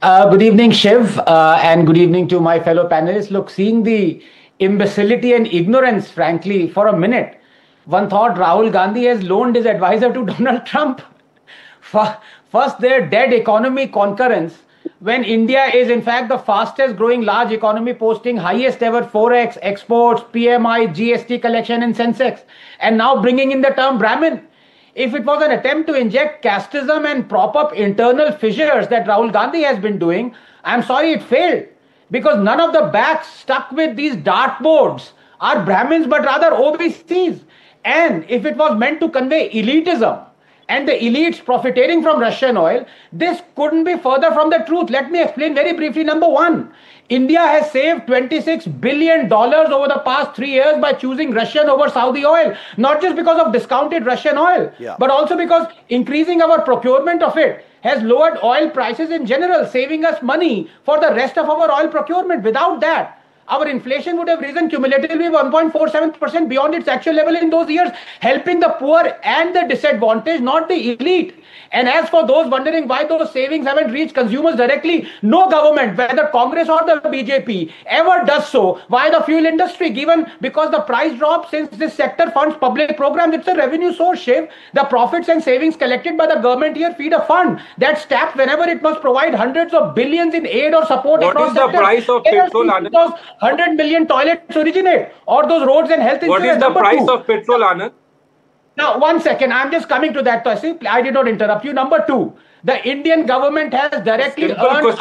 Good evening, Shiv, and good evening to my fellow panelists. Look, seeing the imbecility and ignorance, frankly, for a minute, one thought Rahul Gandhi has loaned his advisor to Donald Trump. First, their dead economy concurrence, when India is in fact the fastest growing large economy, posting highest ever Forex, exports, PMI, GST collection in Sensex, and now bringing in the term Brahmin. If it was an attempt to inject casteism and prop up internal fissures that Rahul Gandhi has been doing, I'm sorry it failed. Because none of the backs stuck with these dartboards are Brahmins but rather OBCs. And if it was meant to convey elitism and the elites profiteering from Russian oil, this couldn't be further from the truth. Let me explain very briefly. Number one, India has saved $26 billion over the past 3 years by choosing Russian over Saudi oil. Not just because of discounted Russian oil, but also because increasing our procurement of it has lowered oil prices in general, saving us money for the rest of our oil procurement. Without that, our inflation would have risen cumulatively 1.47% beyond its actual level in those years, helping the poor and the disadvantaged, not the elite. And as for those wondering why those savings haven't reached consumers directly, no government, whether Congress or the BJP, ever does so. Why the fuel industry? Given because the price drop, since this sector funds public programs, it's a revenue source, Shiv. The profits and savings collected by the government here feed a fund that's tapped whenever it must provide hundreds of billions in aid or support across sectors. What is the price of petrol? Those 100 million toilets originate, or those roads and health insurance. What is the price of petrol, Anand? Now, 1 second, I'm just coming to that. I did not interrupt you. Number two, the Indian government has directly earned upwards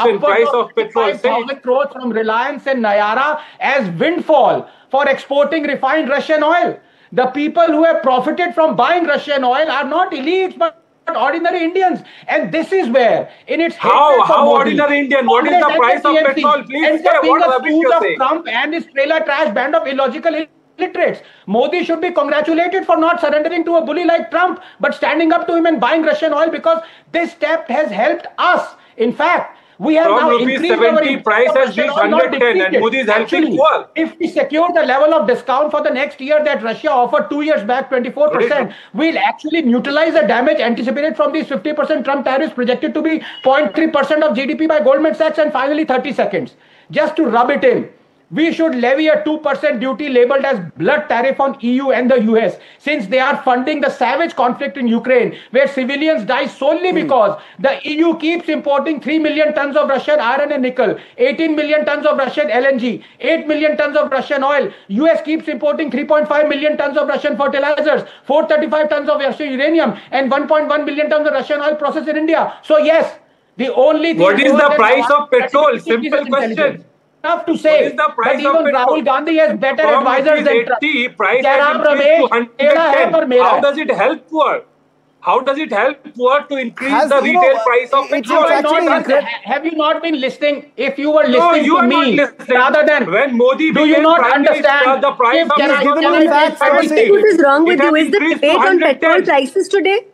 of 5,000 crores from Reliance and Nayara as windfall for exporting refined Russian oil. The people who have profited from buying Russian oil are not elites, but ordinary Indians. And this is where, in its how ordinary Indian? What is the price of petrol? Please say what rubbish you say. Trump and his trailer trash band of illogical illiterates. Modi should be congratulated for not surrendering to a bully like Trump, but standing up to him and buying Russian oil, because this step has helped us. In fact, we have now increased 70 price has reached 110 and Modi is helping poor. If we secure the level of discount for the next year that Russia offered 2 years back, 24%, we'll actually neutralize the damage anticipated from these 50% Trump tariffs projected to be 0.3% of GDP by Goldman Sachs. And finally, 30 seconds, just to rub it in. We should levy a 2% duty labeled as blood tariff on EU and the US, since they are funding the savage conflict in Ukraine, where civilians die solely because the EU keeps importing 3 million tons of Russian iron and nickel, 18 million tons of Russian LNG, 8 million tons of Russian oil. US keeps importing 3.5 million tons of Russian fertilizers, 435 tons of Russian uranium, and 1.1 million tons of Russian oil processed in India. So yes, the only thing... What is the price of petrol? Simple question. Enough to say, but even Rahul Gandhi has better advisors than Trump. Price has increased to 110. How does it help poor? How does it help poor to increase the retail price of petrol? Have you not been listening? If you were listening to me, rather than when Modi do you not understand the price of what is wrong with you? Is the debate on petrol prices today?